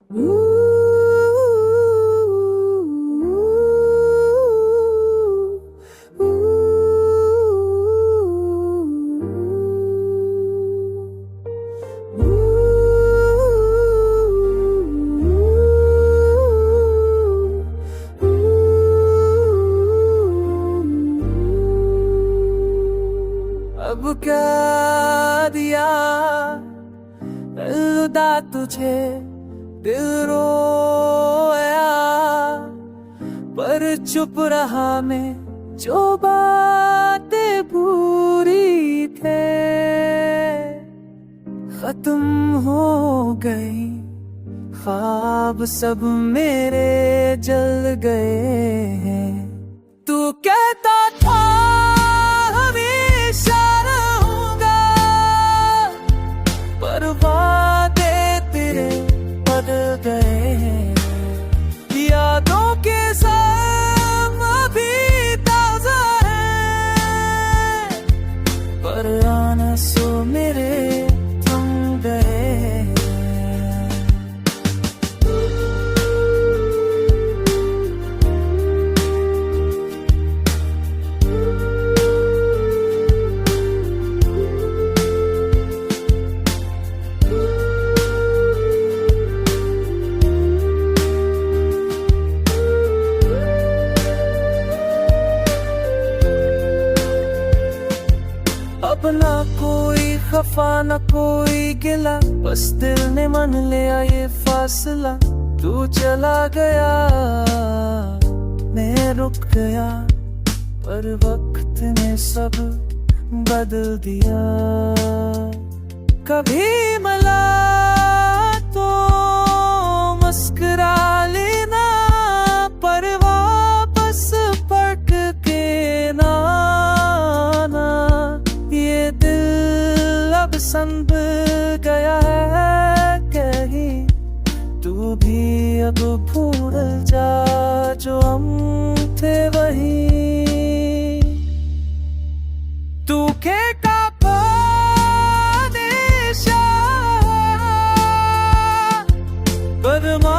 अब क्या दिया अलविदा तुझे, दिल रोया पर चुप रहा मैं, जो बातें बुरी थे खत्म हो गई, ख्वाब सब मेरे जल गए हैं। तू कहता था हमेशा रहूंगा, पर वादे तेरे बदल गए हैं। यादों के संग अभी ताजा है, पर आंसू मेरे थम गए हैं। अब ना कोई खफा ना कोई गिला, बस दिल ने मान लिया ये फासला। तू चला गया मैं रुक गया, पर वक्त ने सब बदल दिया। कभी मिला तो मुस्कुरा लेना, पर वापस पलट के ना आना। ये दिल अब संभ गया है कहीं, तू भी अब भूल जा जो हम थे वही। तू के का परदेशा, बदमा